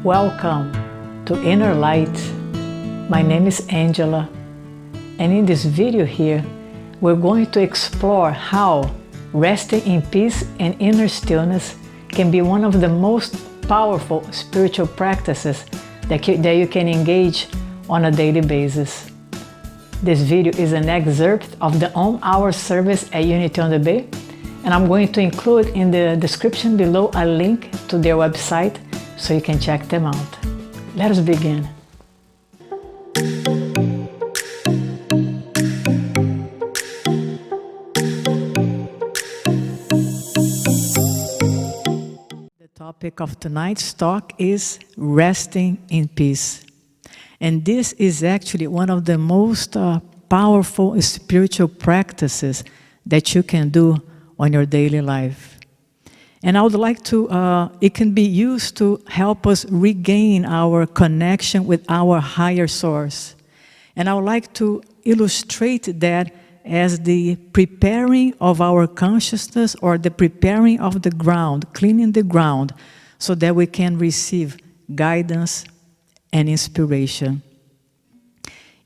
Welcome to Inner Light. My name is Angela, and in this video here, we're going to explore how resting in peace and inner stillness can be one of the most powerful spiritual practices that you can engage on a daily basis. This video is an excerpt of the on-hour service at Unity on the Bay, and I'm going to include in the description below a link to their website so you can check them out. Let us begin. The topic of tonight's talk is resting in peace. And this is actually one of the most powerful spiritual practices that you can do on your daily life. And I would like to, it can be used to help us regain our connection with our higher source. And I would like to illustrate that as the preparing of our consciousness, or the preparing of the ground, cleaning the ground, so that we can receive guidance and inspiration.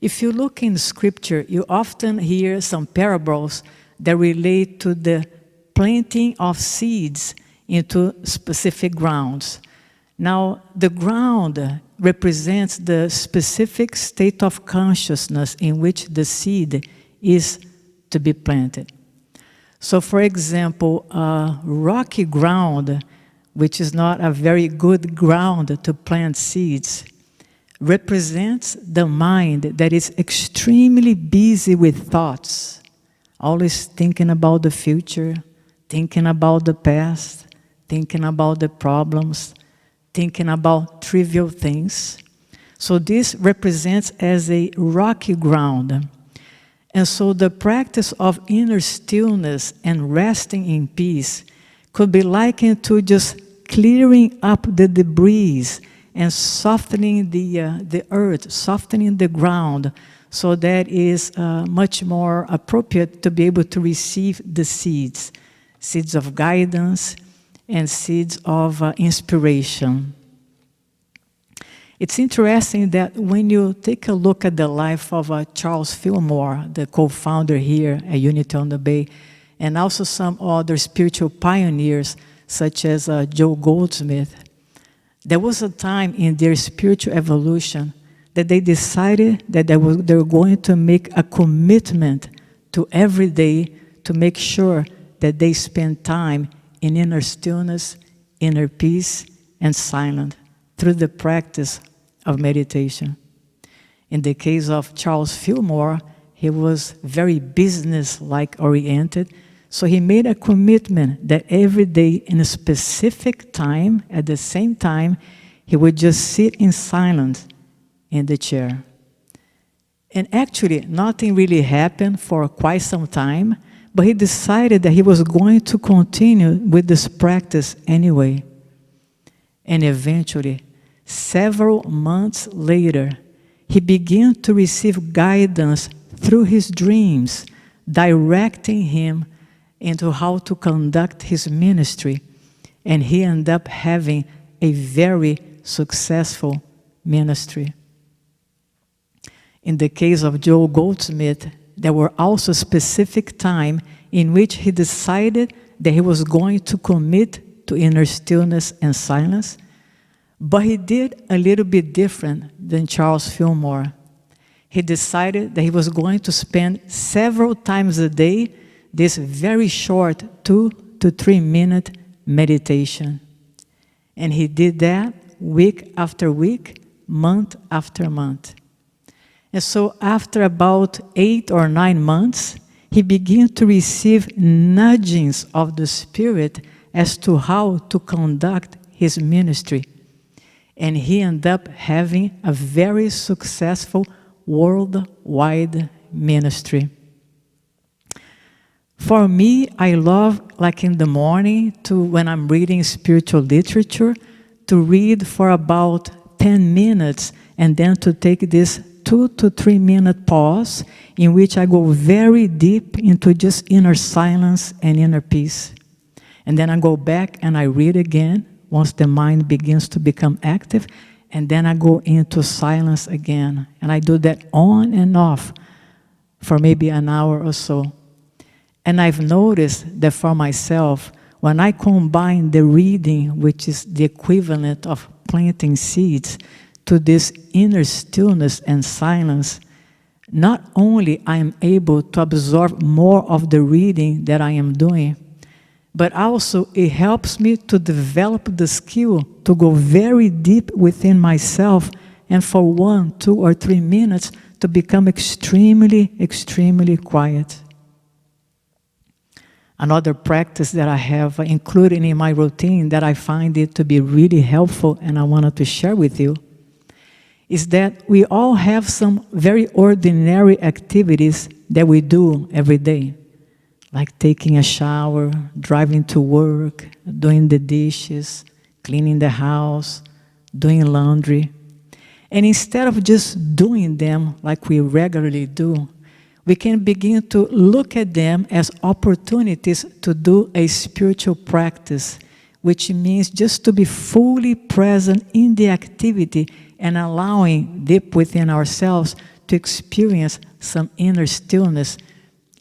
If you look in Scripture, you often hear some parables that relate to the planting of seeds into specific grounds. Now, the ground represents the specific state of consciousness in which the seed is to be planted. So, for example, rocky ground, which is not a very good ground to plant seeds, represents the mind that is extremely busy with thoughts, always thinking about the future, thinking about the past, thinking about the problems, thinking about trivial things. So this represents as a rocky ground. And so the practice of inner stillness and resting in peace could be likened to just clearing up the debris and softening the earth, softening the ground, so that is much more appropriate to be able to receive the seeds of guidance, and seeds of inspiration. It's interesting that when you take a look at the life of Charles Fillmore, the co-founder here at Unity on the Bay, and also some other spiritual pioneers such as Joe Goldsmith, there was a time in their spiritual evolution that they decided that they were going to make a commitment to every day to make sure that they spend time in inner stillness, inner peace, and silence through the practice of meditation. In the case of Charles Fillmore, he was very business-like oriented, so he made a commitment that every day in a specific time, at the same time, he would just sit in silence in the chair. And actually, nothing really happened for quite some time, but he decided that he was going to continue with this practice anyway. And eventually, several months later, he began to receive guidance through his dreams, directing him into how to conduct his ministry. And he ended up having a very successful ministry. In the case of Joe Goldsmith, there were also specific time in which he decided that he was going to commit to inner stillness and silence, but he did a little bit different than Charles Fillmore. He decided that he was going to spend several times a day this very short 2 to 3 minute meditation. And he did that week after week, month after month. And so after about 8 or 9 months, he began to receive nudgings of the Spirit as to how to conduct his ministry. And he ended up having a very successful worldwide ministry. For me, I love, like in the morning, when I'm reading spiritual literature, to read for about 10 minutes and then to take this 2 to 3 minute pause in which I go very deep into just inner silence and inner peace. And then I go back and I read again once the mind begins to become active, and then I go into silence again. And I do that on and off for maybe an hour or so. And I've noticed that for myself, when I combine the reading, which is the equivalent of planting seeds, to this inner stillness and silence, not only I am able to absorb more of the reading that I am doing, but also it helps me to develop the skill to go very deep within myself and for 1, 2, or 3 minutes to become extremely, extremely quiet. Another practice that I have included in my routine that I find it to be really helpful and I wanted to share with you is that we all have some very ordinary activities that we do every day, like taking a shower, driving to work, doing the dishes, cleaning the house, doing laundry. And instead of just doing them like we regularly do, we can begin to look at them as opportunities to do a spiritual practice, which means just to be fully present in the activity and allowing deep within ourselves to experience some inner stillness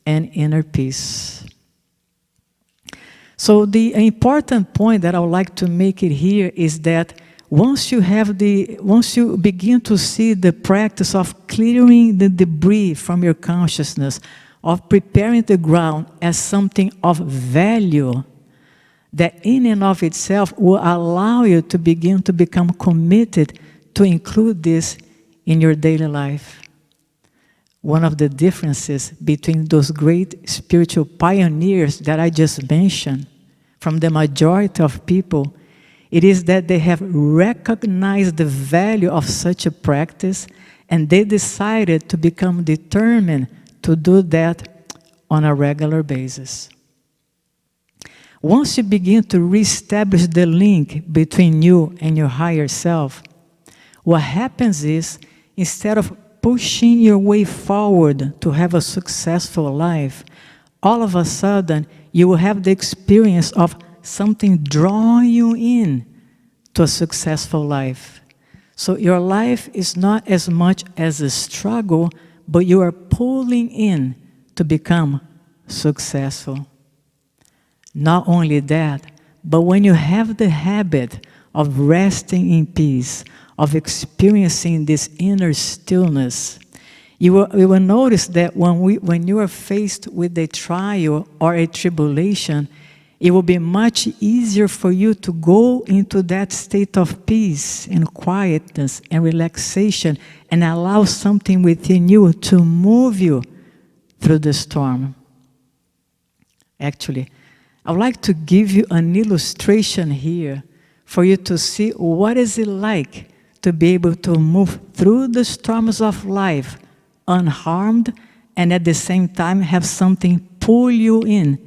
and inner peace. So the important point that I would like to make it here is that once you begin to see the practice of clearing the debris from your consciousness, of preparing the ground as something of value, that in and of itself will allow you to begin to become committed to include this in your daily life. One of the differences between those great spiritual pioneers that I just mentioned from the majority of people, it is that they have recognized the value of such a practice and they decided to become determined to do that on a regular basis. Once you begin to reestablish the link between you and your higher self, what happens is, instead of pushing your way forward to have a successful life, all of a sudden you will have the experience of something drawing you in to a successful life. So your life is not as much as a struggle, but you are pulling in to become successful. Not only that, but when you have the habit of resting in peace, of experiencing this inner stillness, you will notice that when you are faced with a trial or a tribulation, it will be much easier for you to go into that state of peace and quietness and relaxation and allow something within you to move you through the storm. Actually, I would like to give you an illustration here for you to see what is it like to be able to move through the storms of life unharmed and at the same time have something pull you in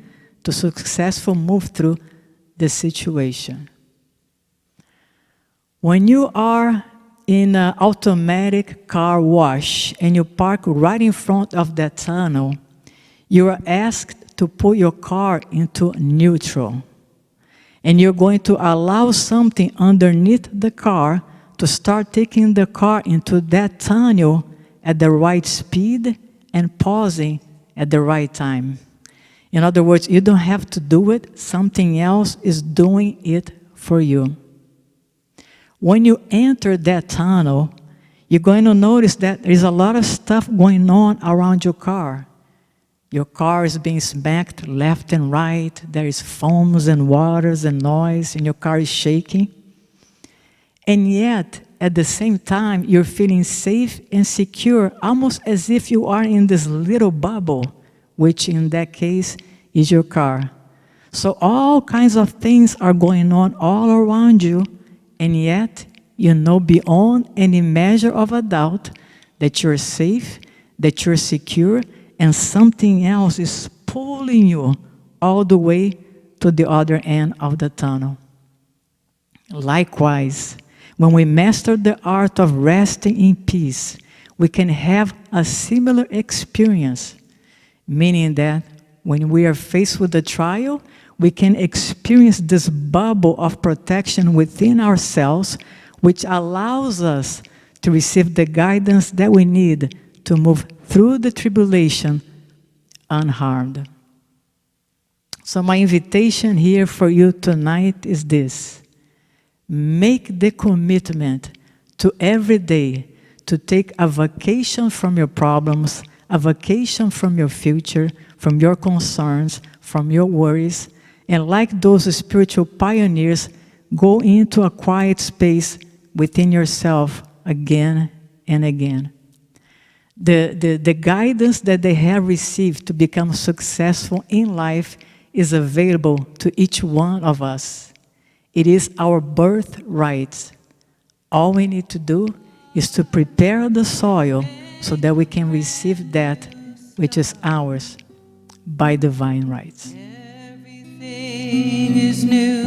to successfully move through the situation. When you are in an automatic car wash and you park right in front of that tunnel, you are asked to put your car into neutral. And you're going to allow something underneath the car to start taking the car into that tunnel at the right speed and pausing at the right time. In other words, you don't have to do it, something else is doing it for you. When you enter that tunnel, you're going to notice that there's a lot of stuff going on around your car. Your car is being smacked left and right, there is foams and waters and noise, and your car is shaking. And yet, at the same time, you're feeling safe and secure, almost as if you are in this little bubble, which in that case is your car. So all kinds of things are going on all around you, and yet you know beyond any measure of a doubt that you're safe, that you're secure, and something else is pulling you all the way to the other end of the tunnel. Likewise, when we master the art of resting in peace, we can have a similar experience, meaning that when we are faced with a trial, we can experience this bubble of protection within ourselves, which allows us to receive the guidance that we need to move through the tribulation unharmed. So my invitation here for you tonight is this: make the commitment to every day to take a vacation from your problems, a vacation from your future, from your concerns, from your worries, and like those spiritual pioneers, go into a quiet space within yourself again and again. The guidance that they have received to become successful in life is available to each one of us. It is our birthright. All we need to do is to prepare the soil so that we can receive that which is ours by divine rights. Everything is new,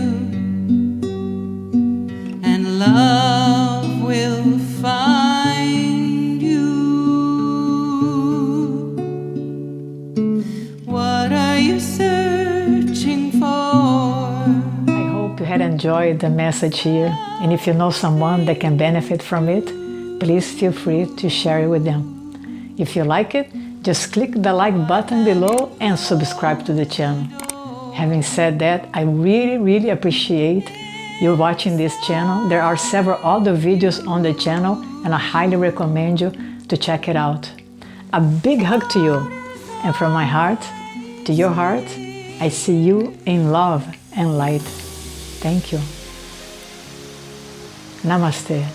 and love will find you. What are you searching for? I hope you had enjoyed the message here, and if you know someone that can benefit from it, please feel free to share it with them. If you like it, just click the like button below and subscribe to the channel. Having said that, I really appreciate you watching this channel. There are several other videos on the channel, and I highly recommend you to check it out. A big hug to you, and from my heart to your heart, I see you in love and light. Thank you. Namaste.